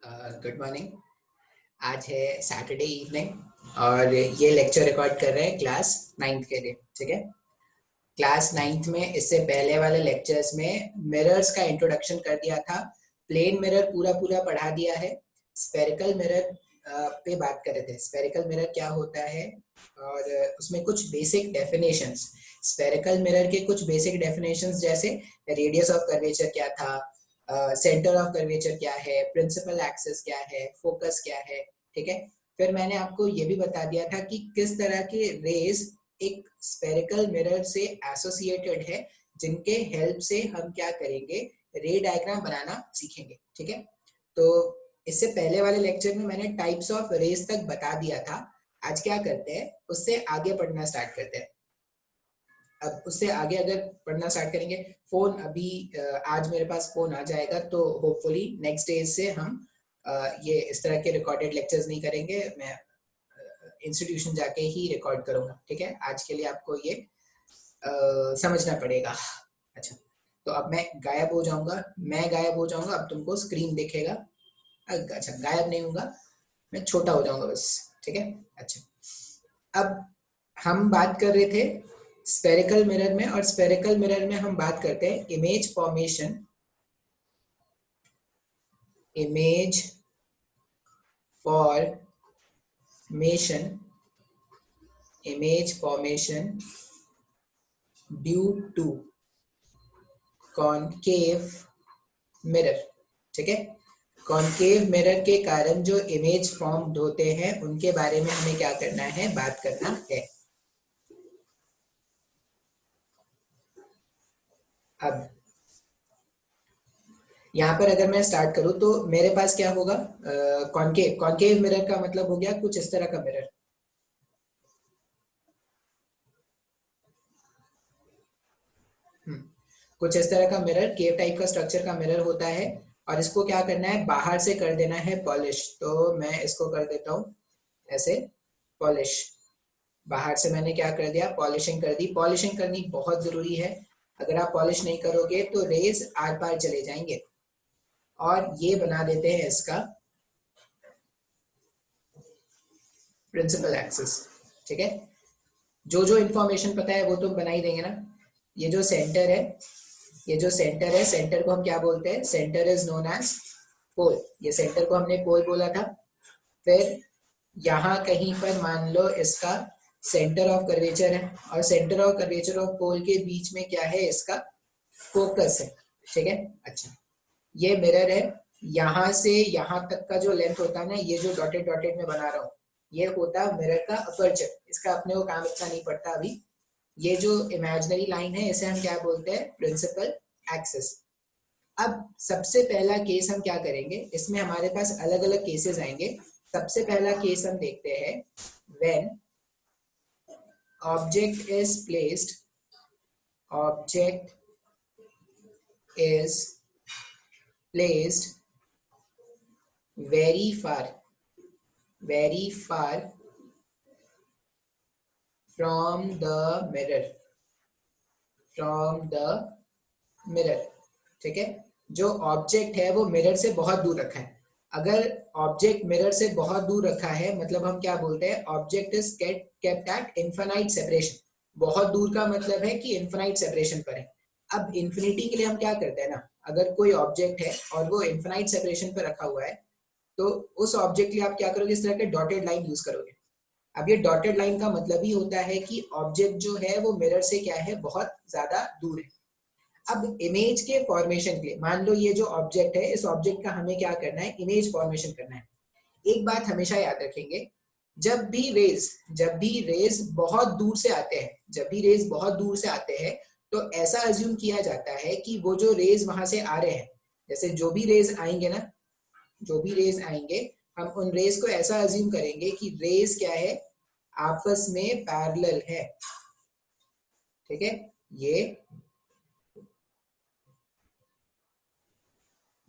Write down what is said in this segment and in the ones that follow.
Good morning. आज है Saturday evening और ये लेक्चर रिकॉर्ड कर रहे हैं क्लास 9th के लिए। ठीक है, क्लास 9th में इससे पहले वाले लेक्चर्स में मिरर्स का इंट्रोडक्शन कर दिया था, प्लेन मिरर पूरा पूरा पढ़ा दिया है, स्फेरिकल मिरर पे बात कर रहे थे, स्फेरिकल मिरर क्या होता है और उसमें कुछ बेसिक डेफिनेशंस, स्फेरिकल मिरर के कुछ बेसिक डेफिनेशंस जैसे रेडियस ऑफ कर्वेचर क्या था, सेंटर ऑफ कर्वेचर क्या है, प्रिंसिपल एक्सिस क्या है, फोकस क्या है। ठीक है, फिर मैंने आपको ये भी बता दिया था कि किस तरह के रेज एक स्फेरिकल मिरर से एसोसिएटेड है, जिनके हेल्प से हम क्या करेंगे, रे डायग्राम बनाना सीखेंगे। ठीक है, तो इससे पहले वाले लेक्चर में मैंने टाइप्स ऑफ रेज तक बता दिया था। आज क्या करते हैं, उससे आगे पढ़ना स्टार्ट करते हैं। अब उससे आगे अगर पढ़ना स्टार्ट करेंगे, फोन अभी आज मेरे पास फोन आ जाएगा तो होपफुली नेक्स्ट डे से हम ये इस तरह के रिकॉर्डेड लेक्चर्स नहीं करेंगे, मैं इंस्टीट्यूशन जाके ही रिकॉर्ड करूंगा। ठीक है, आज के लिए आपको ये समझना पड़ेगा। अच्छा, तो अब मैं गायब हो जाऊंगा, अब तुमको स्क्रीन दिखेगा। अच्छा, गायब नहीं होगा, मैं छोटा हो जाऊंगा बस। ठीक है, अच्छा, अब हम बात कर रहे थे स्फेरिकल मिरर में, और स्फेरिकल मिरर में हम बात करते हैं image formation, image formation due to concave mirror. ठीक है, कॉनकेव मिरर के कारण जो इमेज फॉर्म होते हैं उनके बारे में हमें क्या करना है, बात करना है। अब यहाँ पर अगर मैं स्टार्ट करूं तो मेरे पास क्या होगा, कॉनकेव मिरर का मतलब हो गया कुछ इस तरह का मिरर। कुछ इस तरह का मिरर, केव टाइप का स्ट्रक्चर का मिरर होता है, और इसको क्या करना है, बाहर से कर देना है पॉलिश। तो मैं इसको कर देता हूँ ऐसे पॉलिश। बाहर से मैंने क्या कर दिया, पॉलिशिंग कर दी। पॉलिशिंग करनी बहुत जरूरी है, अगर आप पॉलिश नहीं करोगे तो रेज आर पार चले जाएंगे। और ये बना देते हैं इसका प्रिंसिपल एक्सिस। ठीक है, जो जो इंफॉर्मेशन पता है वो तो बना ही देंगे ना। ये जो सेंटर है, सेंटर को हम क्या बोलते हैं, सेंटर इज नोन एज पोल। ये सेंटर को हमने पोल बोला था। फिर यहाँ कहीं पर मान लो इसका सेंटर ऑफ कर्वेचर है, और सेंटर ऑफ कर्वेचर ऑफ पोल के बीच में क्या है, इसका फोकस है। ठीक है, अच्छा, ये मिरर है, यहाँ से यहाँ तक का जो लेंथ होता है ना, ये जो डॉटेड डॉटेड में बना रहा हूँ, ये होता है मिरर का अपर्चर। इसका अपने को काम इतना नहीं पड़ता अभी। ये जो इमेजिनरी लाइन है इसे हम क्या बोलते हैं, प्रिंसिपल एक्सिस। अब सबसे पहला केस हम क्या करेंगे, इसमें हमारे पास अलग अलग केसेस आएंगे। सबसे पहला केस हम देखते हैं, when object is placed very far from the mirror। ठीक है, जो ऑब्जेक्ट है वो मिरर से बहुत दूर रखा है। अगर ऑब्जेक्ट मिरर से बहुत दूर रखा है मतलब हम क्या बोलते हैं, object is kept at infinite separation. बहुत दूर का मतलब है कि इनफाइनाइट सेपरेशन पर है। अब इन्फिनिटी के लिए हम क्या करते हैं ना, अगर कोई ऑब्जेक्ट है और वो इनफाइनाइट सेपरेशन पर रखा हुआ है तो उस ऑब्जेक्ट के लिए आप क्या करोगे, इस तरह के डॉटेड लाइन यूज करोगे। अब ये डॉटेड लाइन का मतलब ही होता है कि ऑब्जेक्ट जो है वो मिरर से क्या है, बहुत ज्यादा दूर है। अब इमेज के फॉर्मेशन के लिए मान लो ये जो ऑब्जेक्ट है, इस ऑब्जेक्ट का हमें क्या करना है, इमेज फॉर्मेशन करना है। एक बात हमेशा याद रखेंगे, जब भी रेज बहुत दूर से आते हैं तो ऐसा अज्यूम किया जाता है कि वो जो रेज वहां से आ रहे हैं, जैसे जो भी रेज आएंगे हम उन रेज को ऐसा अज्यूम करेंगे कि रेज क्या है, आपस में पैरेलल है। ठीक है, ये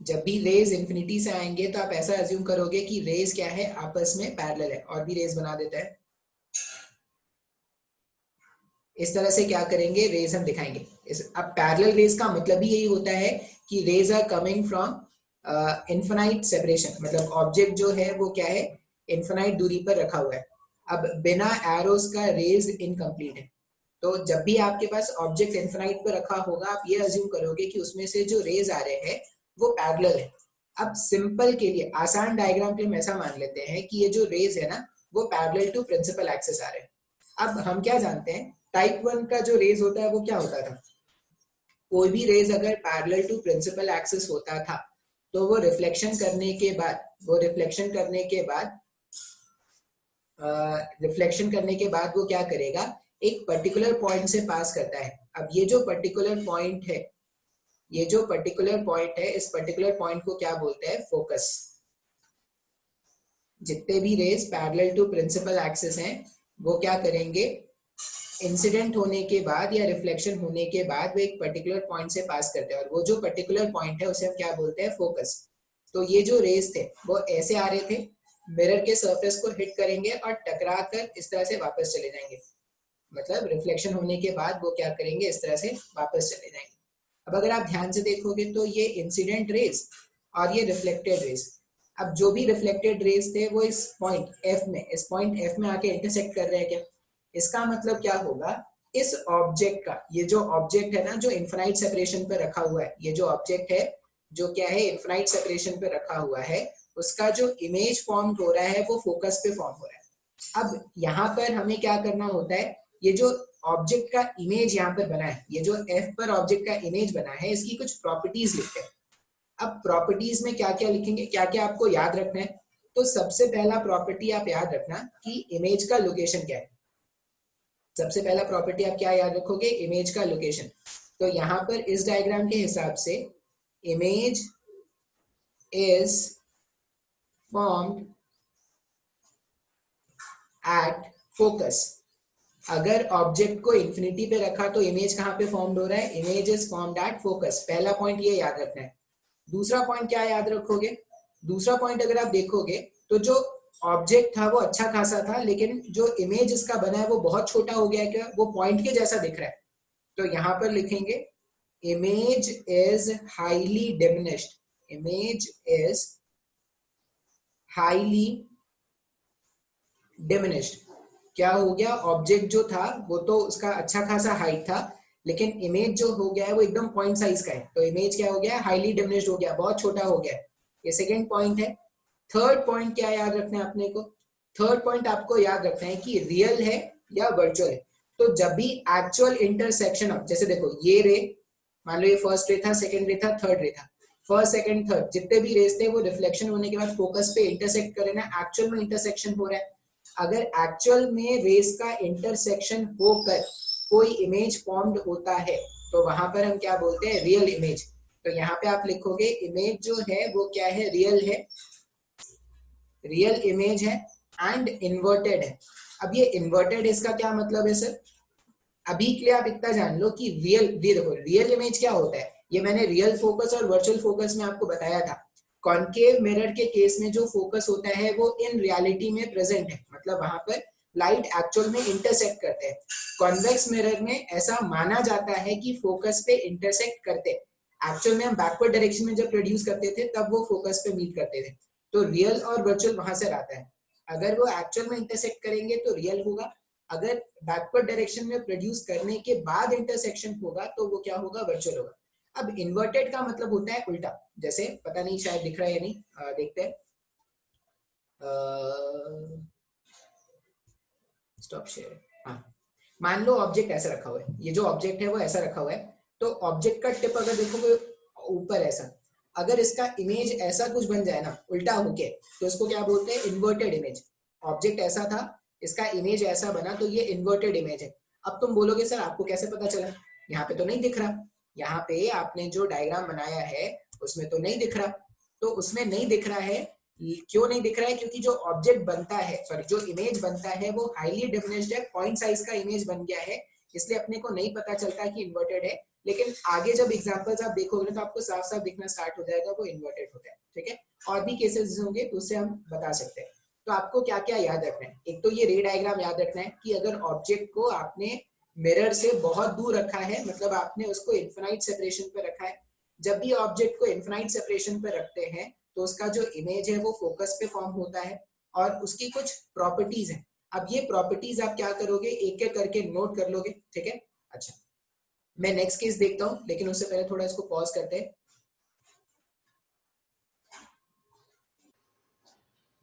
जब भी रेज इंफिनिटी से आएंगे तो आप ऐसा अज्यूम करोगे कि रेज क्या है, आपस में पैरेलल है। और भी रेज बना देता है, इस तरह से क्या करेंगे, रेज हम दिखाएंगे। अब पैरेलल रेज का मतलब ही यही होता है कि rays are coming from infinite separation, मतलब ऑब्जेक्ट जो है वो क्या है, इन्फिनाइट दूरी पर रखा हुआ है। अब बिना एरोस का रेज इनकम्प्लीट है। तो जब भी आपके पास ऑब्जेक्ट इन्फिनाइट पर रखा होगा, आप ये अज्यूम करोगे कि उसमें से जो रेज आ रहे हैं वो पैरेलल है। अब सिंपल के लिए, आसान डायग्राम के लिए हम ऐसा मान लेते हैं कि ये जो रेज है ना वो पैरेलल टू प्रिंसिपल एक्सिस आ रहे हैं। अब हम क्या जानते हैं, टाइप 1 का जो रेज होता है वो क्या होता था, कोई भी रेज अगर पैरेलल टू प्रिंसिपल एक्सिस होता था तो वो रिफ्लेक्शन करने के बाद वो क्या करेगा, एक पर्टिकुलर पॉइंट से पास करता है। अब ये जो पर्टिकुलर पॉइंट है, इस पर्टिकुलर पॉइंट को क्या बोलते हैं, फोकस। जितने भी rays parallel to principal axis हैं वो क्या करेंगे, इंसिडेंट होने के बाद या रिफ्लेक्शन होने के बाद वो एक पर्टिकुलर पॉइंट से पास करते हैं, और वो जो पर्टिकुलर पॉइंट है उसे हम क्या बोलते हैं, फोकस। तो ये जो रेज थे वो ऐसे आ रहे थे, मिरर के सरफेस को हिट करेंगे और टकरा कर इस तरह से वापस चले जाएंगे, मतलब रिफ्लेक्शन होने के बाद वो क्या करेंगे, इस तरह से वापस चले जाएंगे। अब अगर आप ध्यान से देखोगे तो ये इंसिडेंट रेज और ये रिफ्लेक्टेड रेज, अब जो भी रिफ्लेक्टेड रेज थे वो इस पॉइंट एफ में आके इंटरसेक्ट कर रहे हैं क्या, इसका मतलब क्या होगा, इस ऑब्जेक्ट का, ये जो ऑब्जेक्ट है ना जो इनफाइनाइट सेपरेशन पे रखा हुआ है, ये जो ऑब्जेक्ट है जो क्या है इनफाइनाइट सेपरेशन पे रखा हुआ है, उसका जो इमेज फॉर्म हो रहा है वो फोकस पे फॉर्म हो रहा है। अब यहाँ पर हमें क्या करना होता है, ये जो ऑब्जेक्ट का इमेज यहाँ पर बना है, ये जो एफ पर ऑब्जेक्ट का इमेज बना है, इसकी कुछ प्रॉपर्टीज लिखते हैं। अब प्रॉपर्टीज में क्या क्या लिखेंगे, क्या क्या आपको याद रखना है, तो सबसे पहला प्रॉपर्टी आप याद रखना कि इमेज का लोकेशन क्या है। सबसे पहला प्रॉपर्टी आप क्या याद रखोगे, इमेज का लोकेशन। तो यहाँ पर इस डायग्राम के हिसाब से image is formed at focus. अगर ऑब्जेक्ट को इंफिनिटी पे रखा तो इमेज कहाँ पे फॉर्म्ड हो रहा है, image is formed at focus. पहला पॉइंट ये याद रखना है। दूसरा पॉइंट क्या याद रखोगे, दूसरा पॉइंट अगर आप देखोगे तो जो ऑब्जेक्ट था वो अच्छा खासा था, लेकिन जो इमेज इसका बना है वो बहुत छोटा हो गया है, क्या वो पॉइंट के जैसा दिख रहा है। तो यहां पर लिखेंगे image is highly diminished, image is highly diminished. क्या हो गया, ऑब्जेक्ट जो था वो तो उसका अच्छा खासा हाइट था, लेकिन इमेज जो हो गया है वो एकदम पॉइंट साइज का है। तो इमेज क्या हो गया, हाईली डिमिनिश्ड हो गया, बहुत छोटा हो गया। ये सेकंड पॉइंट है। थर्ड पॉइंट क्या याद रखना है अपने को, थर्ड पॉइंट आपको याद रखना है कि रियल है या वर्चुअल है। तो जब भी एक्चुअल इंटरसेक्शन ऑफ, जैसे देखो ये रे, मान लो ये फर्स्ट रे था, सेकंड रे था, थर्ड रे था, फर्स्ट सेकंड थर्ड जितने भी रेस थे वो रिफ्लेक्शन होने के बाद फोकस पे इंटरसेक्ट करे ना, एक्चुअल में इंटरसेक्शन हो रहा है। अगर एक्चुअल में रेस का इंटरसेक्शन होकर कोई इमेज फॉर्म्ड होता है तो वहां पर हम क्या बोलते हैं, रियल इमेज। तो यहाँ पे आप लिखोगे इमेज जो है वो क्या है, रियल है, रियल इमेज है एंड इन्वर्टेड है। अब ये इन्वर्टेड इसका क्या मतलब है सर, अभी के लिए आप इतना जान लो कि रियल, ये देखो रियल इमेज क्या होता है, ये मैंने रियल फोकस और वर्चुअल फोकस में आपको बताया था। कॉन्केव मिरर के केस में जो फोकस होता है वो इन रियलिटी में प्रेजेंट है, मतलब वहां पर लाइट एक्चुअल में इंटरसेक्ट करते हैं। कॉन्वेक्स मिरर में ऐसा माना जाता है कि फोकस पे इंटरसेक्ट करते हैं, एक्चुअल में हम बैकवर्ड डायरेक्शन में जब प्रोड्यूस करते थे तब वो फोकस पे मीट करते थे। तो रियल और वर्चुअल वहां से आता है। अगर वो एक्चुअल में इंटरसेक्ट करेंगे तो रियल होगा, अगर बैकवर्ड डायरेक्शन में प्रोड्यूस करने के बाद इंटरसेक्शन होगा तो वो क्या होगा, वर्चुअल होगा। अब इन्वर्टेड का मतलब होता है उल्टा, जैसे पता नहीं शायद दिख रहा है या नहीं, देखते हैं। Stop share. हाँ, मान लो ऑब्जेक्ट ऐसा रखा हुआ है, ये जो ऑब्जेक्ट है वो ऐसा रखा हुआ है, तो ऑब्जेक्ट का टिप अगर देखोगे ऊपर ऐसा, अगर इसका इमेज ऐसा कुछ बन जाए ना उल्टा होके, तो इसको क्या बोलते हैं, इन्वर्टेड इमेज। ऑब्जेक्ट ऐसा था, इसका इमेज ऐसा बना, तो ये इन्वर्टेड इमेज है। अब तुम बोलोगे सर आपको कैसे पता चला, यहाँ पे तो नहीं दिख रहा, यहाँ पे आपने जो डायग्राम बनाया है उसमें तो नहीं दिख रहा। तो उसमें नहीं दिख रहा है, क्यों नहीं दिख रहा है, क्योंकि जो ऑब्जेक्ट बनता है, सॉरी जो इमेज बनता है वो हाईली डिमिनिश्ड है, पॉइंट साइज का इमेज बन गया है, इसलिए अपने को नहीं पता चलता कि इन्वर्टेड है। लेकिन आगे जब एग्जांपल्स आप देखोगे तो आपको साफ साफ दिखना स्टार्ट हो जाएगा वो इन्वर्टेड होता है। ठीक है, और भी केसेस होंगे तो उससे हम बता सकते हैं। तो आपको क्या क्या याद रखना है, एक तो ये रे डायग्राम याद रखना है कि अगर ऑब्जेक्ट को आपने मिरर से बहुत दूर रखा है, मतलब आपने उसको इनफिनाइट सेपरेशन पे रखा है, जब भी ऑब्जेक्ट को इनफाइनाइट सेपरेशन पे रखते हैं तो उसका जो इमेज है वो फोकस पे फॉर्म होता है और उसकी कुछ प्रॉपर्टीज हैं। अब ये प्रॉपर्टीज आप क्या करोगे, एक एक करके नोट कर लोगे, ठीक है। अच्छा, मैं नेक्स्ट केस देखता हूँ, लेकिन उससे पहले थोड़ा इसको पॉज करते हैं,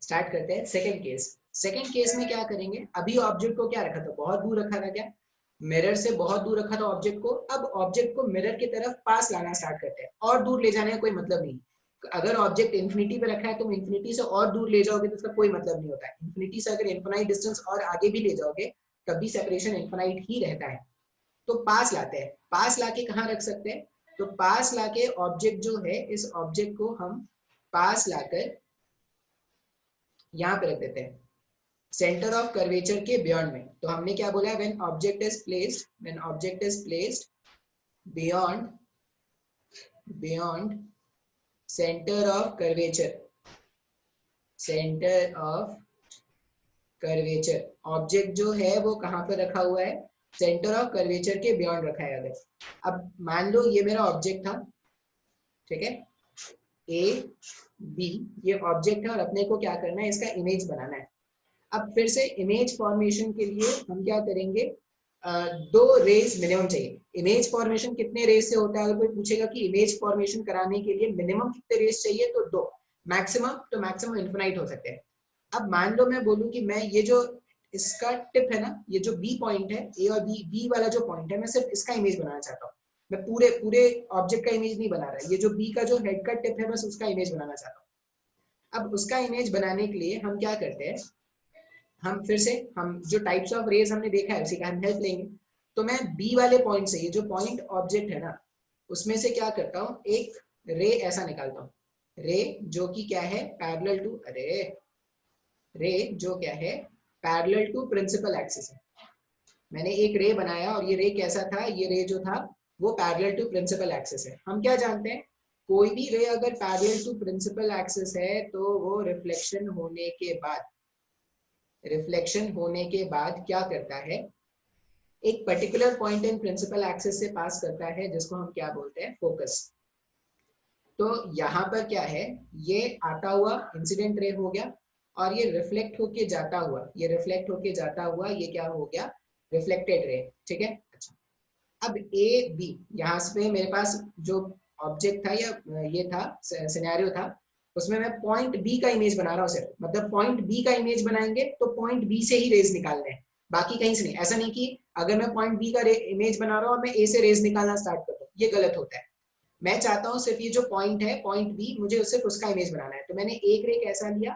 स्टार्ट करते हैं सेकंड केस। सेकंड केस में क्या करेंगे, अभी ऑब्जेक्ट को क्या रखा था, बहुत दूर रखा था, क्या मिरर से बहुत दूर रखा था ऑब्जेक्ट को। अब ऑब्जेक्ट को मिरर की तरफ पास लाना स्टार्ट करते हैं, और दूर ले जाने का कोई मतलब नहीं। अगर ऑब्जेक्ट इन्फिनिटी पे रखा है तुम इन्फिनिटी से और दूर ले जाओगे तो उसका कोई मतलब नहीं होता है। इन्फिनिटी से अगर इन्फिनाइट डिस्टेंस और आगे भी ले जाओगे तब भी सेपरेशन इन्फिनाइट ही रहता है। तो पास लाते हैं, पास लाके कहाँ रख सकते हैं, तो पास लाके ऑब्जेक्ट जो है, इस ऑब्जेक्ट को हम पास लाकर यहाँ पे रख देते हैं, सेंटर ऑफ कर्वेचर के बियॉन्ड में। तो हमने क्या बोला है, when object is placed beyond centre of curvature, object जो है वो कहाँ पे रखा हुआ है, सेंटर ऑफ कर्वेचर के बियॉन्ड रखा है। अगर अब मान लो ये मेरा ऑब्जेक्ट था, ठीक है, ए बी, ये ऑब्जेक्ट है और अपने को क्या करना है, इसका इमेज बनाना है। अब फिर से इमेज फॉर्मेशन के लिए हम क्या करेंगे, दो रेज मिनिमम चाहिए। इमेज फॉर्मेशन कितने रेज से होता है, अगर कोई पूछेगा कि इमेज फॉर्मेशन कराने के लिए मिनिमम कितने रेज चाहिए, तो दो, मैक्सिमम इन्फिनाइट हो सकते हैं। अब मान लो मैं बोलूं कि मैं ये जो इसका टिप है ना, ये जो बी पॉइंट है, ए और बी वाला जो पॉइंट है, मैं सिर्फ इसका इमेज बनाना चाहता हूँ। मैं पूरे पूरे ऑब्जेक्ट का इमेज नहीं बना रहा, ये जो बी का जो हेड का टिप है बस उसका इमेज बनाना चाहता हूँ। अब उसका इमेज बनाने के लिए हम क्या करते हैं, हम फिर से हम जो टाइप्स ऑफ रेज हमने देखा है उसी का हम हेल्प लेंगे। तो मैं बी वाले पॉइंट से, ये जो पॉइंट ऑब्जेक्ट है ना, उसमें से क्या करता हूँ, एक रे ऐसा निकालता हूँ, रे जो कि क्या है, पैरेलल टू, अरे रे जो क्या है, पैरेलल टू प्रिंसिपल एक्सिस है। मैंने एक रे बनाया और ये रे कैसा था, ये रे जो था वो पैरेलल टू प्रिंसिपल एक्सिस है। हम क्या जानते हैं, कोई भी रे अगर पैरेलल टू प्रिंसिपल एक्सिस है तो वो रिफ्लेक्शन होने के बाद क्या करता है, एक particular point in principle axis से पास करता है, जिसको हम क्या बोलते हैं, फोकस। तो यहाँ पर क्या है, ये आता हुआ इंसिडेंट रे हो गया और ये रिफ्लेक्ट होके जाता हुआ ये क्या हो गया, रिफ्लेक्टेड रे, ठीक है। अच्छा, अब ए बी, यहाँ पे मेरे पास जो ऑब्जेक्ट था या ये था सिनेरियो था, उसमें मैं पॉइंट बी का इमेज बना रहा हूँ सिर्फ, मतलब पॉइंट बी का इमेज बनाएंगे तो पॉइंट बी से ही रेज निकालने हैं, बाकी कहीं से नहीं। ऐसा नहीं कि अगर मैं पॉइंट बी का इमेज बना रहा हूँ और मैं ए से रेज निकालना स्टार्ट कर दूं, ये गलत होता है। मैं चाहता हूँ सिर्फ ये जो पॉइंट है, पॉइंट बी, मुझे सिर्फ उसका इमेज बनाना है। तो मैंने एक रे कैसा लिया,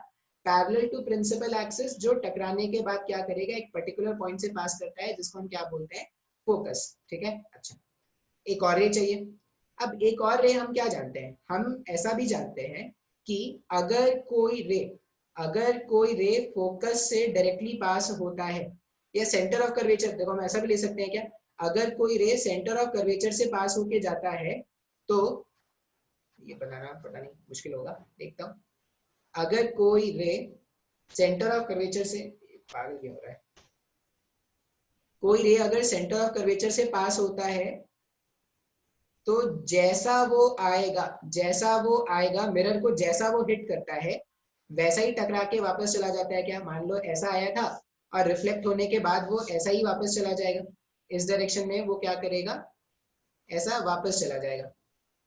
पैरेलल टू प्रिंसिपल एक्सिस, जो टकराने के बाद क्या करेगा, एक पर्टिकुलर पॉइंट से पास करता है, जिसको हम क्या बोलते हैं, फोकस, ठीक है। अच्छा, एक और रे चाहिए। अब एक और रे हम क्या जानते हैं, हम ऐसा भी जानते हैं कि अगर कोई रे फोकस से डायरेक्टली पास होता है, या सेंटर ऑफ कर्वेचर, देखो हम ऐसा भी ले सकते हैं क्या, अगर कोई रे सेंटर ऑफ कर्वेचर से पास होके जाता है, तो ये बनाना पता नहीं मुश्किल होगा, देखता हूँ। अगर कोई रे सेंटर ऑफ कर्वेचर से, पागल क्यों हो रहा है, कोई रे अगर सेंटर ऑफ कर्वेचर से पास होता है तो जैसा वो आएगा मिरर को, जैसा वो हिट करता है वैसा ही टकरा के वापस चला जाता है। क्या मान लो ऐसा आया था और रिफ्लेक्ट होने के बाद वो ऐसा ही वापस चला जाएगा, इस डायरेक्शन में वो क्या करेगा, ऐसा वापस चला जाएगा।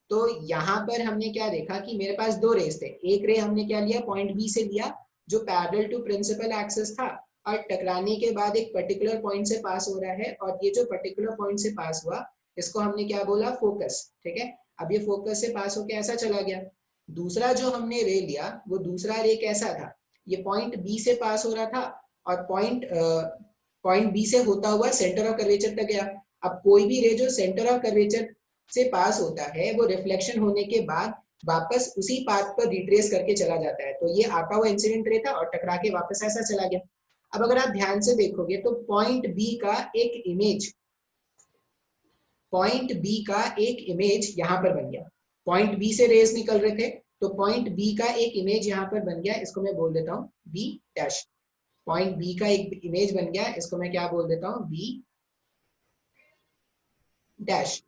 तो यहाँ पर हमने क्या देखा कि मेरे पास दो रेस थे, एक रे हमने क्या लिया, पॉइंट बी से लिया जो पैरेलल टू प्रिंसिपल एक्सिस था, और टकराने के बाद एक पर्टिकुलर पॉइंट से पास हो रहा है, और ये जो पर्टिकुलर पॉइंट से पास हुआ इसको हमने क्या बोला, फोकस, ठीक है। अब ये फोकस से पास होकर ऐसा चला गया। दूसरा जो हमने रे लिया वो दूसरा रे कैसा था, ये पॉइंट बी से पास हो रहा था और पॉइंट बी से होता हुआ सेंटर ऑफ कर्वेचर तक गया। अब कोई भी रे जो सेंटर ऑफ कर्वेचर से पास होता है वो रिफ्लेक्शन होने के बाद वापस उसी पाथ पर रिट्रेस करके चला जाता है। तो ये आता हुआ इंसिडेंट रे था और टकरा के वापस ऐसा चला गया। अब अगर आप ध्यान से देखोगे तो पॉइंट बी का एक इमेज यहाँ पर बन गया। पॉइंट बी से रेज निकल रहे थे तो पॉइंट बी का एक इमेज यहाँ पर बन गया, इसको मैं बोल देता हूँ बी डैश। पॉइंट बी का एक इमेज बन गया, इसको मैं क्या बोल देता हूँ, बी डैश।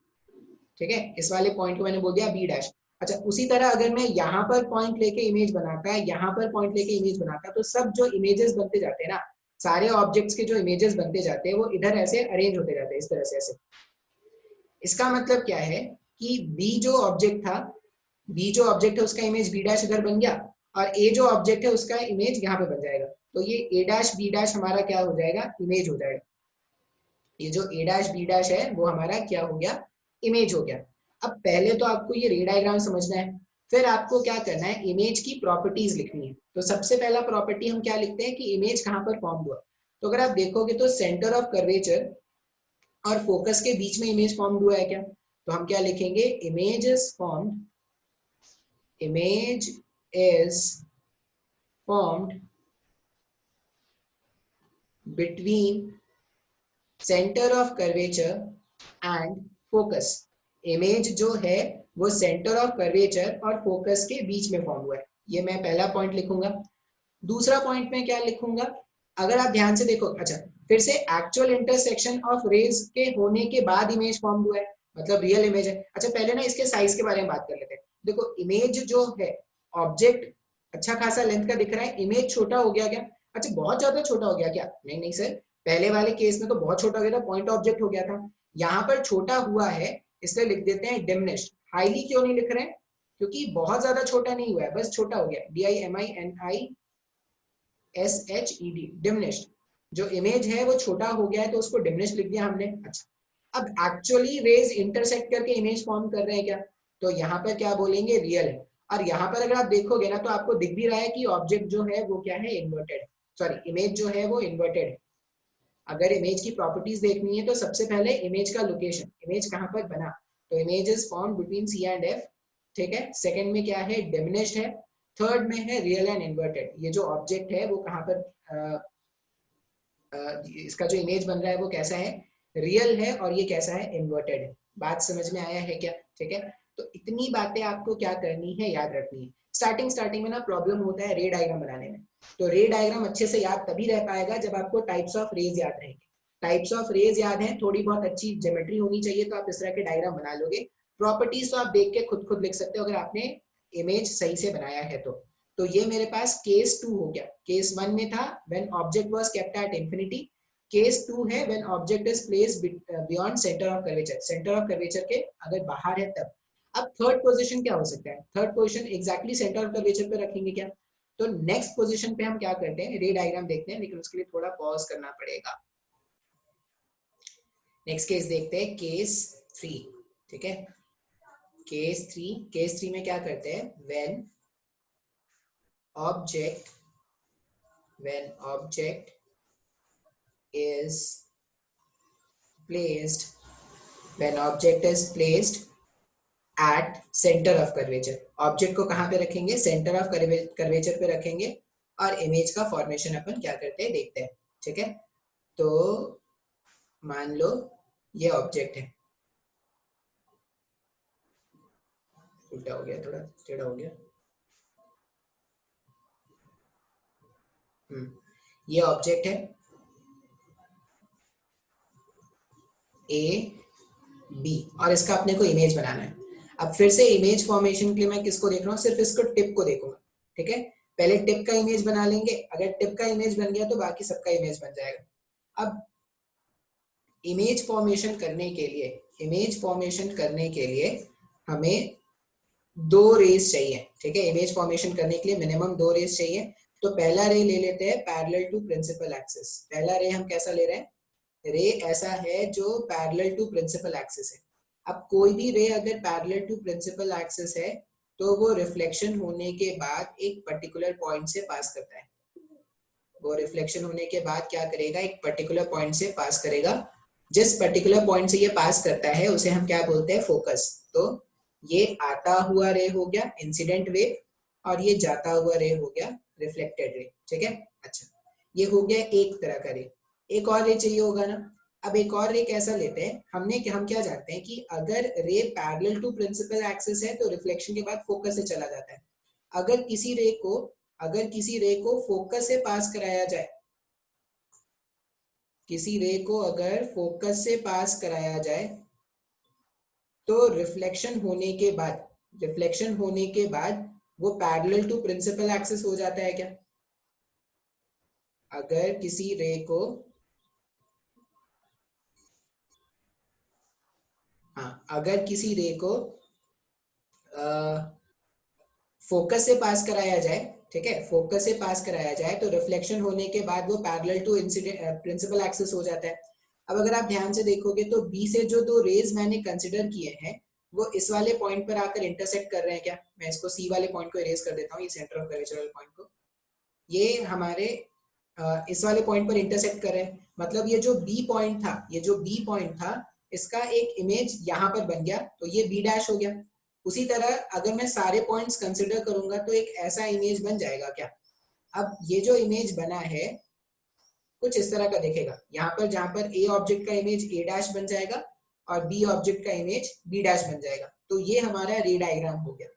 ठीक है, इस वाले पॉइंट को मैंने बोल दिया बी डैश। अच्छा, उसी तरह अगर मैं यहाँ पर पॉइंट लेके इमेज बनाता, यहाँ पर पॉइंट लेके इमेज बनाता, तो सब जो इमेजेस बनते जाते हैं ना, सारे ऑब्जेक्ट्स के जो इमेजेस बनते जाते हैं वो इधर ऐसे अरेंज होते जाते हैं इस तरह से ऐसे। इसका मतलब क्या है कि बी जो ऑब्जेक्ट था, बी जो ऑब्जेक्ट है उसका इमेज बी डैश इधर बन गया, और ए जो ऑब्जेक्ट है उसका इमेज यहाँ पे बन जाएगा। तो ये ए डैश बी डैश हमारा क्या हो जाएगा, इमेज हो जाएगा। ये जो ए डैश बी डैश है वो हमारा क्या हो गया, इमेज हो गया। अब पहले तो आपको ये रे डायग्राम समझना है, फिर आपको क्या करना है, इमेज की प्रॉपर्टीज लिखनी है। तो सबसे पहला प्रॉपर्टी हम क्या लिखते हैं कि इमेज कहाँ पर फॉर्म हुआ। तो अगर आप देखोगे तो सेंटर ऑफ कर्वेचर और फोकस के बीच में इमेज फॉर्म हुआ है क्या, तो हम क्या लिखेंगे, image is formed, image is formed between centre of curvature and focus. Image जो है वो सेंटर ऑफ कर्वेचर और फोकस के बीच में फॉर्म हुआ है। ये मैं पहला पॉइंट लिखूंगा। दूसरा पॉइंट में क्या लिखूंगा, अगर आप ध्यान से देखो, अच्छा फिर से एक्चुअल इंटरसेक्शन ऑफ रेज के होने के बाद इमेज फॉर्म हुआ है, मतलब रियल इमेज है। अच्छा पहले ना इसके साइज के बारे में बात कर लेते हैं। देखो इमेज जो है, ऑब्जेक्ट अच्छा खासा लेंथ का दिख रहा है, इमेज छोटा हो गया क्या, अच्छा बहुत ज्यादा छोटा हो गया क्या, नहीं नहीं सर, पहले वाले केस में तो बहुत छोटा हो गया था, पॉइंट ऑब्जेक्ट हो गया था। यहाँ पर छोटा हुआ है, इसलिए लिख देते हैं डिमिनिश्ड। हाईली क्यों नहीं लिख रहे हैं, क्योंकि बहुत ज्यादा छोटा नहीं हुआ है, बस छोटा हो गया, DIMINISHED, डिमिनिश्ड। जो इमेज है वो छोटा हो गया है तो उसको डिमिनिश्ड लिख दिया हमने। अच्छा अब एक्चुअली रेज इंटरसेक्ट करके इमेज फॉर्म कर रहे हैं क्या, तो यहाँ पर क्या बोलेंगे, रियल है। और यहाँ पर अगर आप देखोगे ना तो आपको दिख भी रहा है कि ऑब्जेक्ट जो है वो क्या है, इन्वर्टेड, सॉरी इमेज जो है वो इन्वर्टेड है। अगर इमेज की प्रॉपर्टीज देखनी है तो सबसे पहले इमेज का लोकेशन, इमेज कहाँ पर बना, तो image is found between C and F, ठीक है। सेकंड में क्या है, डिमिनिश्ड है। थर्ड में है रियल एंड इन्वर्टेड, ये जो ऑब्जेक्ट है वो कहाँ पर इसका जो इमेज बन रहा है वो कैसा है, रियल है, और ये कैसा है, इन्वर्टेड है। बात समझ में आया है क्या, ठीक है। तो इतनी बातें आपको क्या करनी है, याद रखनी है। स्टार्टिंग स्टार्टिंग में ना प्रॉब्लम होता है रे डायग्राम बनाने में, तो रे डायग्राम अच्छे से याद तभी रह पाएगा जब आपको टाइप्स ऑफ रेज याद रहेंगे। टाइप्स ऑफ रेज याद है, थोड़ी बहुत अच्छी ज्योमेट्री होनी चाहिए, तो आप इस तरह के डायग्राम बना लोगे। प्रॉपर्टीज तो आप देख के खुद खुद लिख सकते हो अगर आपने इमेज सही से बनाया है तो ये मेरे पास केस 2 हो गया। केस 1 में था when object was kept at infinity, case 2 है when object is placed beyond centre of curvature, centre of curvature के अगर बाहर है तब। अब थर्ड पोजीशन क्या हो सकता है, third position exactly centre of curvature पे रखेंगे क्या, तो नेक्स्ट पोजीशन पे हम क्या करते हैं, रे डायग्राम देखते हैं, लेकिन उसके लिए थोड़ा पॉज करना पड़ेगा। नेक्स्ट केस देखते हैं, केस 3, ठीक है। केस 3 में क्या करते हैं, object when object is placed when object is placed at center of curvature, object को कहां पे रखेंगे, सेंटर ऑफ कर्वेचर पे रखेंगे, और इमेज का फॉर्मेशन अपन क्या करते हैं देखते हैं, ठीक है। तो मान लो ये ऑब्जेक्ट है, उल्टा हो गया, थोड़ा टेढ़ा हो गया, ये ऑब्जेक्ट है ए बी, और इसका अपने को इमेज बनाना है। अब फिर से इमेज फॉर्मेशन के लिए मैं किसको देख रहा हूँ, सिर्फ इसको टिप को देखूंगा, ठीक है। पहले टिप का इमेज बना लेंगे, अगर टिप का इमेज बन गया तो बाकी सबका इमेज बन जाएगा। अब इमेज फॉर्मेशन करने के लिए, इमेज फॉर्मेशन करने के लिए हमें 2 रेज चाहिए, ठीक है। इमेज फॉर्मेशन करने के लिए मिनिमम 2 रेज चाहिए। तो पहला रे ले लेते हैं पैरेलल टू प्रिंसिपल एक्सिस। पहला रे हम कैसा ले रहे हैं, रे ऐसा है जो पैरेलल टू प्रिंसिपल एक्सिस है। अब कोई भी रे अगर पैरेलल टू प्रिंसिपल एक्सिस है तो वो रिफ्लेक्शन होने के बाद एक पर्टिकुलर पॉइंट से पास करता है, वो रिफ्लेक्शन होने के बाद क्या करेगा, एक पर्टिकुलर पॉइंट से पास करेगा। जिस पर्टिकुलर पॉइंट से ये पास करता है उसे हम क्या बोलते हैं, फोकस। तो ये आता हुआ रे हो गया इंसिडेंट रे, और ये जाता हुआ रे हो गया रिफ्लेक्टेड रे, ठीक है। अच्छा ये हो गया एक तरह का रे। एक और रे चाहिए होगा ना, अब एक और रे कैसा लेते हैं, हम क्या जानते हैं कि अगर ray parallel to principal axis है तो रिफ्लेक्शन के बाद फोकस से चला जाता है। अगर किसी रे को फोकस से पास कराया जाए, किसी रे को अगर फोकस से पास कराया जाए तो रिफ्लेक्शन होने के बाद वो पैरेलल टू प्रिंसिपल एक्सिस हो जाता है क्या? अगर किसी रे को अगर किसी रे को फोकस से पास कराया जाए, ठीक है, फोकस से पास कराया जाए तो रिफ्लेक्शन होने के बाद वो parallel to incident principal axis हो जाता है। अब अगर आप ध्यान से देखोगे तो बी से जो दो रेज मैंने कंसिडर किए हैं वो इस वाले पॉइंट पर आकर इंटरसेक्ट कर रहे हैं क्या? मैं इसको सी वाले पॉइंट को इरेज कर देता हूँ, ये सेंटर ऑफ कर्वेचर वाले पॉइंट को, ये हमारे इस वाले पॉइंट पर इंटरसेक्ट कर रहे हैं। मतलब ये जो बी पॉइंट था इसका एक इमेज यहाँ पर बन गया, तो ये बी डैश हो गया। उसी तरह अगर मैं सारे पॉइंट्स कंसिडर करूंगा तो एक ऐसा इमेज बन जाएगा क्या? अब ये जो इमेज बना है कुछ इस तरह का दिखेगा, यहाँ पर जहां पर ए ऑब्जेक्ट का इमेज ए डैश बन जाएगा और बी ऑब्जेक्ट का इमेज बी डैश बन जाएगा। तो ये हमारा रे डायग्राम हो गया।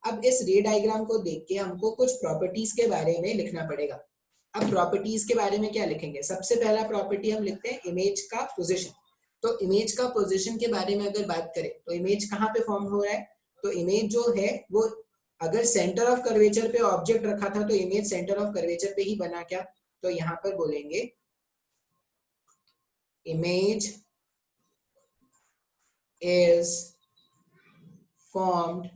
अब इस रे डायग्राम को देख के हमको कुछ प्रॉपर्टीज के बारे में लिखना पड़ेगा। अब प्रॉपर्टीज के बारे में क्या लिखेंगे? सबसे पहला प्रॉपर्टी हम लिखते हैं इमेज का पोजीशन। तो इमेज का पोजीशन के बारे में अगर बात करें तो इमेज कहाँ पे फॉर्म हो रहा है? तो इमेज जो है वो अगर सेंटर ऑफ कर्वेचर पे ऑब्जेक्ट रखा था तो इमेज सेंटर ऑफ कर्वेचर पे ही बना क्या? तो यहाँ पर बोलेंगे image is formed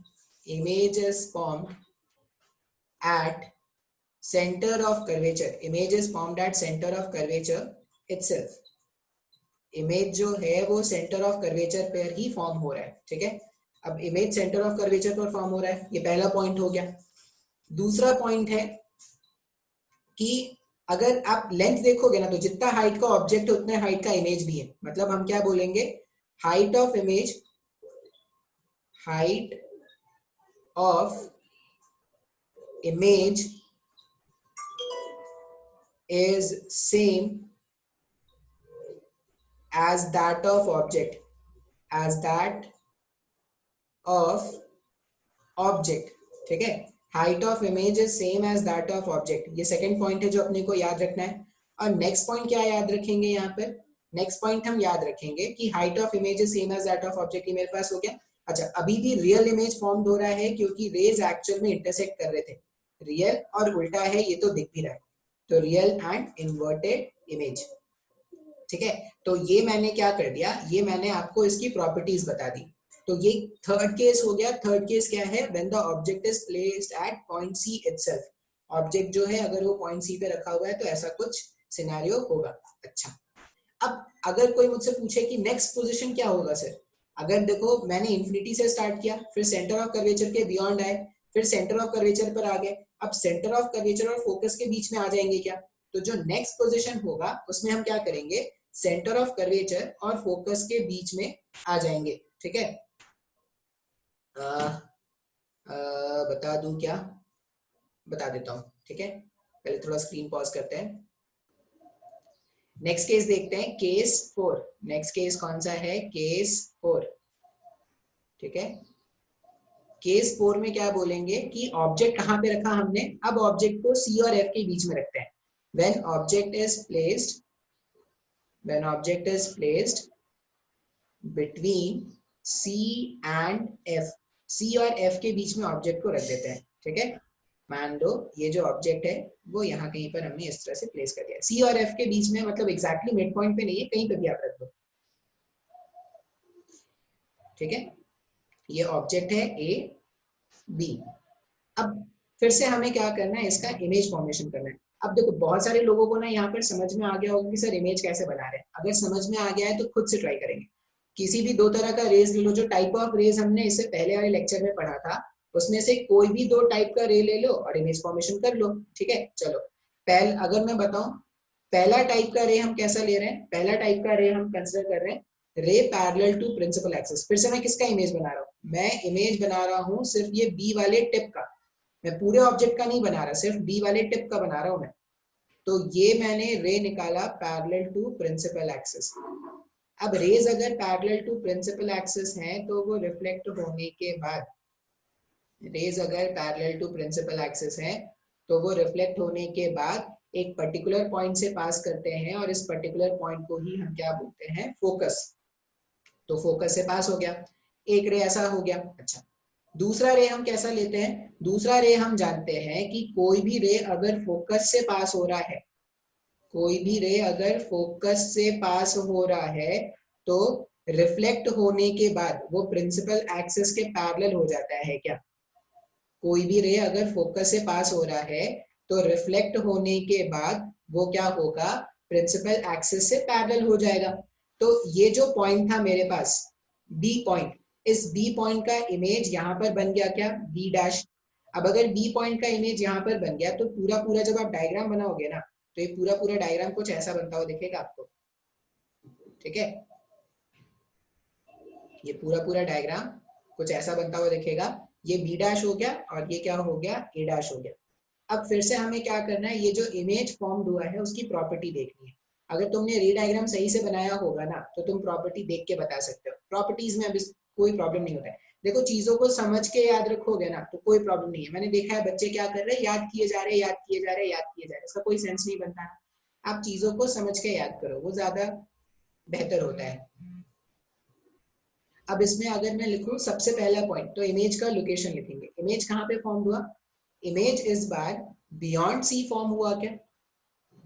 at center of curvature itself। Image जो है वो सेंटर ऑफ कर्वेचर पर ही फॉर्म हो रहा है, ठीक है। अब इमेज सेंटर ऑफ कर्वेचर पर फॉर्म हो रहा है, ये पहला पॉइंट हो गया। दूसरा पॉइंट है कि अगर आप लेंथ देखोगे ना तो जितना हाइट का ऑब्जेक्ट है उतने हाइट का इमेज भी है। मतलब हम क्या बोलेंगे? Height of image is same as that of object, ठीक है। Height of image is same as that of object, ये सेकंड पॉइंट है जो अपने को याद रखना है। और नेक्स्ट पॉइंट क्या याद रखेंगे यहाँ पर? नेक्स्ट पॉइंट हम याद रखेंगे कि height of image is same as that of object. ये मेरे पास हो गया। अच्छा, अभी भी रियल इमेज फॉर्म हो रहा है क्योंकि रेज एक्चुअल में इंटरसेक्ट कर रहे थे। रियल और उल्टा है ये तो दिख भी रहा है, तो रियल एंड इन्वर्टेड इमेज, ठीक है। तो ये मैंने क्या कर दिया, ये मैंने आपको इसकी प्रॉपर्टीज बता दी। तो ये थर्ड केस हो गया। थर्ड केस क्या है? When the object is placed at point C itself. Object जो है अगर वो पॉइंट सी पे रखा हुआ है तो ऐसा कुछ सिनेरियो होगा। अच्छा, अब अगर कोई मुझसे पूछे कि नेक्स्ट पोजीशन क्या होगा सर, अगर देखो मैंने इंफिनिटी से स्टार्ट किया, फिर सेंटर ऑफ कर्वेचर के बियॉन्ड आए, फिर सेंटर ऑफ कर्वेचर पर आ गए, अब सेंटर ऑफ कर्वेचर और फोकस के बीच में आ जाएंगे क्या? तो जो नेक्स्ट पोजीशन होगा उसमें हम क्या करेंगे? सेंटर ऑफ कर्वेचर और फोकस के बीच में आ जाएंगे, ठीक है। बता दूं क्या? बता देता हूं, ठीक है। पहले थोड़ा स्क्रीन पॉज करते हैं। नेक्स्ट केस देखते हैं, केस 4। नेक्स्ट केस कौन सा है? केस 4, ठीक है। केस 4 में क्या बोलेंगे कि ऑब्जेक्ट कहां पे रखा हमने? अब ऑब्जेक्ट को सी और एफ के बीच में रखते हैं। When object is placed between C and F, C और एफ के बीच में ऑब्जेक्ट को रख देते हैं, ठीक है। मान लो ये जो ऑब्जेक्ट है वो यहाँ कहीं पर हमने इस तरह से प्लेस कर दिया, सी और एफ के बीच में, मतलब एग्जैक्टली मिड पॉइंट पे नहीं है, कहीं पे भी आप रख दो, ठीक है। ये ऑब्जेक्ट है ए बी। अब फिर से हमें क्या करना है? इसका इमेज फॉर्मेशन करना है। अब देखो बहुत सारे लोगों को ना यहाँ पर समझ में आ गया होगा कि सर इमेज कैसे बना रहे हैं। अगर समझ में आ गया है तो खुद से ट्राई करेंगे। किसी भी दो तरह का रेज ले लो, जो टाइप ऑफ रेज हमने इससे पहले वाले लेक्चर में पढ़ा था उसमें से कोई भी दो टाइप का रे ले लो और इमेज फॉर्मेशन कर लो, ठीक है। चलो अगर मैं बताऊं पहला टाइप का रे हम कैसा ले रहे हैं? पहला टाइप का रे हम कंसिडर कर रहे हैं ray parallel to principal axis. फिर से मैं किसका इमेज बना रहा हूँ? मैं इमेज बना रहा हूँ सिर्फ ये बी वाले टिप का, मैं पूरे ऑब्जेक्ट का नहीं बना रहा, सिर्फ बी वाले टिप का बना रहा हूँ मैं। तो ये मैंने रे निकाला पैरेलल टू प्रिंसिपल एक्सिस। अब रेज अगर पैरेलल टू प्रिंसिपल एक्सिस हैं तो वो रिफ्लेक्ट होने के बाद, रेज अगर पैरेलल टू प्रिंसिपल एक्सिस हैं तो वो रिफ्लेक्ट होने के बाद एक पर्टिकुलर पॉइंट से पास करते हैं और इस पर्टिकुलर पॉइंट को ही हम क्या बोलते हैं? फोकस। तो फोकस से पास हो गया। एक रे ऐसा हो गया। अच्छा, दूसरा रे हम कैसा लेते हैं? दूसरा रे हम जानते हैं कि कोई भी रे अगर फोकस से पास हो रहा है, कोई भी रे अगर फोकस से पास हो रहा है तो रिफ्लेक्ट होने के बाद वो प्रिंसिपल एक्सिस के पैरेलल हो जाता है क्या? कोई भी रे अगर फोकस से पास हो रहा है तो रिफ्लेक्ट होने के बाद वो क्या होगा? प्रिंसिपल एक्सिस से पैरेलल हो जाएगा। तो ये जो पॉइंट था मेरे पास, बी पॉइंट, इस बी पॉइंट का इमेज यहाँ पर बन गया क्या? B dash. अब अगर बी पॉइंट का इमेज यहाँ पर बन गया तो पूरा पूरा जब आप डायग्राम बनाओगे ना, तो ये पूरा पूरा डायग्राम कुछ ऐसा बनता हुआ दिखेगा आपको। ठीक है, ये पूरा पूरा डायग्राम कुछ ऐसा बनता हुआ दिखेगा। ये बी डैश हो गया और ये क्या हो गया? ए डैश हो गया। अब फिर से हमें क्या करना है? ये जो इमेज फॉर्म हुआ है उसकी प्रॉपर्टी देखनी है। अगर तुमने रे डायग्राम सही से बनाया होगा ना तो तुम प्रॉपर्टी देख के बता सकते हो। प्रॉपर्टीज में अभी कोई प्रॉब्लम नहीं होता है। देखो, चीजों को समझ के याद रखोगे ना तो कोई प्रॉब्लम नहीं है। मैंने देखा है बच्चे क्या कर रहे हैं, याद किए जा रहे, याद किए जा रहे, याद किए जा रहे, इसका कोई सेंस नहीं बनता। आप चीजों को समझ के याद करो, वो ज्यादा बेहतर होता है। अब इसमें अगर मैं लिखूं सबसे पहला पॉइंट, तो इमेज का लोकेशन लिखेंगे। इमेज कहाँ पे फॉर्म हुआ? इमेज इस बार बियॉन्ड सी फॉर्म हुआ क्या?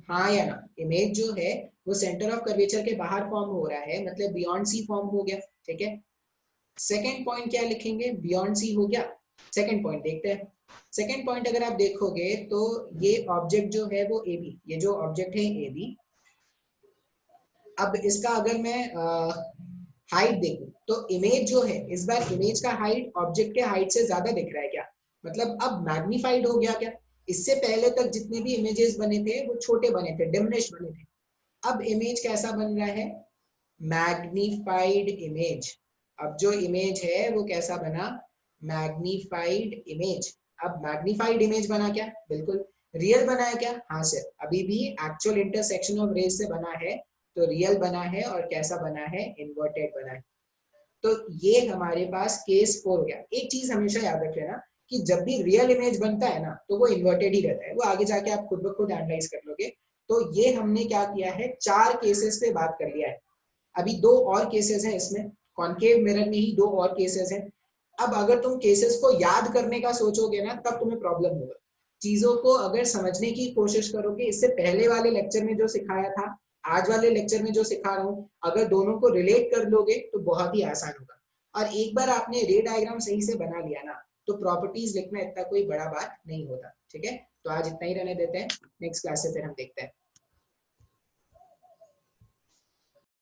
हाँ या ना? इमेज जो है वो सेंटर ऑफ कर्वेचर के बाहर फॉर्म हो रहा है, मतलब बियॉन्ड सी फॉर्म हो गया। ठीक है, सेकेंड पॉइंट क्या लिखेंगे? बियॉन्ड सी हो गया। सेकेंड पॉइंट देखते हैं। सेकेंड पॉइंट अगर आप देखोगे तो ये ऑब्जेक्ट जो है वो ए बी, ये जो ऑब्जेक्ट है ए बी, अब इसका अगर मैं हाइट देखूं तो इमेज जो है इस बार इमेज का हाइट ऑब्जेक्ट के हाइट से ज्यादा दिख रहा है क्या? मतलब अब मैग्नीफाइड हो गया क्या? इससे पहले तक जितने भी इमेजेस बने थे वो छोटे बने थे, डिमिनिश बने थे। अब इमेज कैसा बन रहा है? Magnified image. अब जो इमेज है वो कैसा बना? Magnified image. अब मैग्नीफाइड इमेज बना क्या? बिल्कुल रियल बना है क्या? हाँ सर, अभी भी एक्चुअल इंटरसेक्शन ऑफ रेज से बना है, तो रियल बना है। और कैसा बना है? इन्वर्टेड बना है। तो ये हमारे पास केस 4 हो गया। एक चीज हमेशा याद रख लेना कि जब भी रियल इमेज बनता है ना तो वो इन्वर्टेड ही रहता है। वो आगे जाके आप खुद ब खुद एनालाइज कर लोगे। तो ये हमने क्या किया है, 4 केसेस पे बात कर लिया है। अभी 2 और केसेस हैं इसमें, कॉन्केव मिरर में ही 2 और केसेस हैं। अब अगर तुम केसेस को याद करने का सोचोगे ना तब तुम्हें प्रॉब्लम होगा। चीजों को अगर समझने की कोशिश करोगे, इससे पहले वाले लेक्चर में जो सिखाया था, आज वाले लेक्चर में जो सिखा रहा हूँ, अगर दोनों को रिलेट कर लोगे तो बहुत ही आसान होगा। और एक बार आपने रे डायग्राम सही से बना लिया ना तो प्रॉपर्टीज लिखना इतना कोई बड़ा बात नहीं होता। ठीक है, तो आज इतना ही रहने देते हैं, नेक्स्ट क्लास से फिर हम देखते हैं।